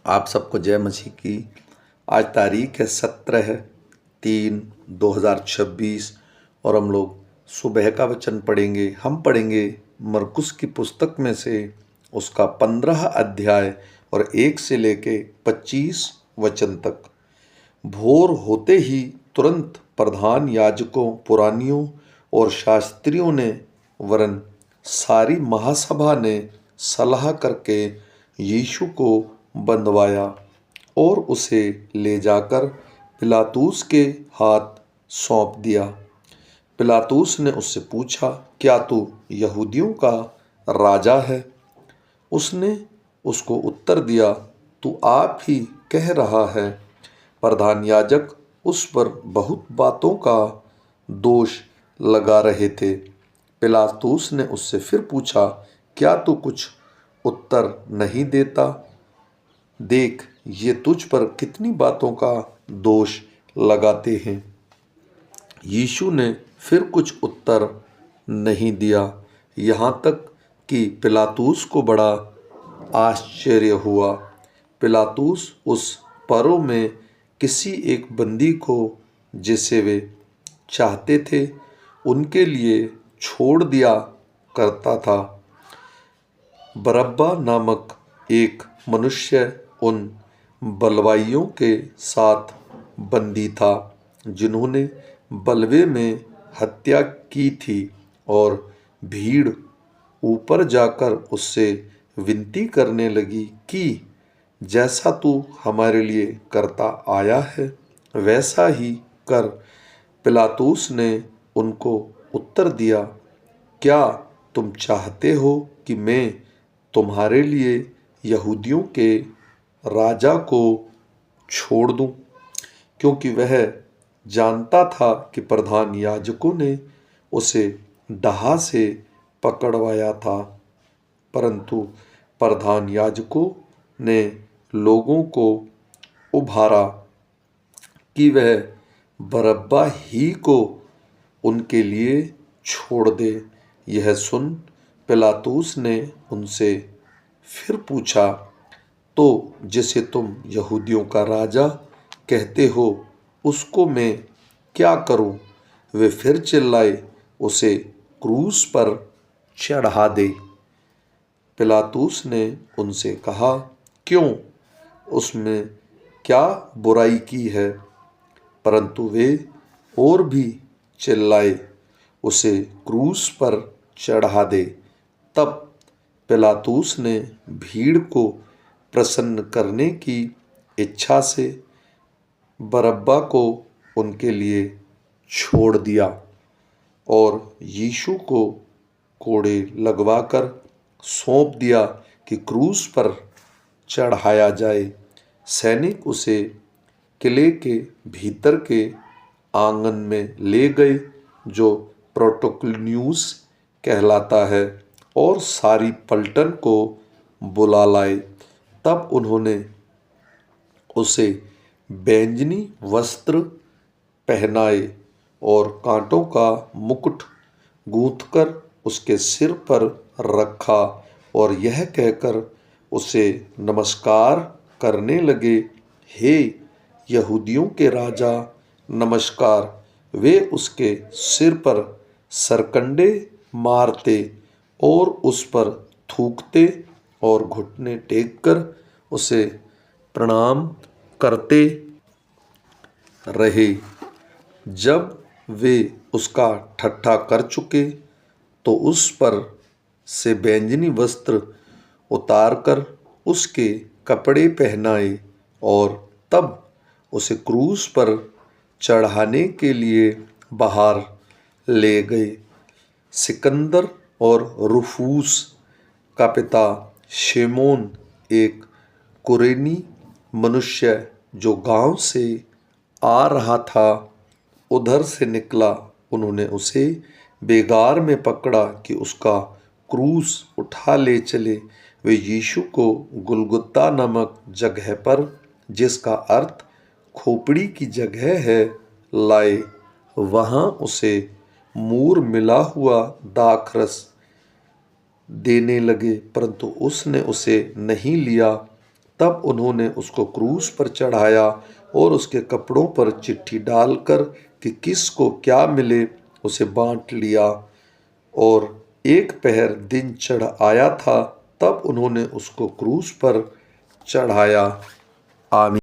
आप सबको जय मसीह की। आज तारीख है 17/3/2026 और हम लोग सुबह का वचन पढ़ेंगे। हम पढ़ेंगे मरकुस की पुस्तक में से उसका 15 अध्याय और 1 से लेके 25 वचन तक। भोर होते ही तुरंत प्रधान याजकों, पुरानियों और शास्त्रियों ने वरन सारी महासभा ने सलाह करके यीशु को बंधवाया और उसे ले जाकर पिलातुस के हाथ सौंप दिया। पिलातुस ने उससे पूछा, क्या तू यहूदियों का राजा है? उसने उसको उत्तर दिया, तू आप ही कह रहा है। प्रधान याजक उस पर बहुत बातों का दोष लगा रहे थे। पिलातुस ने उससे फिर पूछा, क्या तू कुछ उत्तर नहीं देता? देख, ये तुझ पर कितनी बातों का दोष लगाते हैं। यीशु ने फिर कुछ उत्तर नहीं दिया, यहाँ तक कि पिलातुस को बड़ा आश्चर्य हुआ। पिलातुस उस परों में किसी एक बंदी को जिसे वे चाहते थे उनके लिए छोड़ दिया करता था। बरअब्बा नामक एक मनुष्य उन बलवाइयों के साथ बंदी था जिन्होंने बलवे में हत्या की थी, और भीड़ ऊपर जाकर उससे विनती करने लगी कि जैसा तू हमारे लिए करता आया है वैसा ही कर। पिलातुस ने उनको उत्तर दिया, क्या तुम चाहते हो कि मैं तुम्हारे लिए यहूदियों के राजा को छोड़ दूं? क्योंकि वह जानता था कि प्रधान याजकों ने उसे डाहा से पकड़वाया था। परंतु प्रधान याजकों ने लोगों को उभारा कि वह बरअब्बा ही को उनके लिए छोड़ दे। यह सुन पिलातुस ने उनसे फिर पूछा, तो जिसे तुम यहूदियों का राजा कहते हो उसको मैं क्या करूं? वे फिर चिल्लाए, उसे क्रूस पर चढ़ा दे। पिलातुस ने उनसे कहा, क्यों? उसमें क्या बुराई की है? परंतु वे और भी चिल्लाए, उसे क्रूस पर चढ़ा दे। तब पिलातुस ने भीड़ को प्रसन्न करने की इच्छा से बरअब्बा को उनके लिए छोड़ दिया और यीशु को कोड़े लगवाकर सौंप दिया कि क्रूस पर चढ़ाया जाए। सैनिक उसे किले के भीतर के आंगन में ले गए जो प्रोटोक्लन्यूस कहलाता है, और सारी पलटन को बुला लाए। तब उन्होंने उसे बैंजनी वस्त्र पहनाए और कांटों का मुकुट गूंथकर उसके सिर पर रखा और यह कहकर उसे नमस्कार करने लगे, हे यहूदियों के राजा, नमस्कार। वे उसके सिर पर सरकंडे मारते और उस पर थूकते और घुटने टेककर उसे प्रणाम करते रहे। जब वे उसका ठट्ठा कर चुके तो उस पर से बैंजनी वस्त्र उतारकर उसके कपड़े पहनाए और तब उसे क्रूस पर चढ़ाने के लिए बाहर ले गए। सिकंदर और रुफूस का पिता शिमोन एक कुरेनी मनुष्य जो गांव से आ रहा था उधर से निकला। उन्होंने उसे बेगार में पकड़ा कि उसका क्रूस उठा ले चले। वे यीशु को गुलगुता नामक जगह पर, जिसका अर्थ खोपड़ी की जगह है, लाए। वहाँ उसे मूर मिला हुआ दाखरस देने लगे, परंतु उसने उसे नहीं लिया। तब उन्होंने उसको क्रूस पर चढ़ाया और उसके कपड़ों पर चिट्ठी डालकर कि किसको क्या मिले उसे बांट लिया। और एक पहर दिन चढ़ आया था, तब उन्होंने उसको क्रूस पर चढ़ाया। आमीन।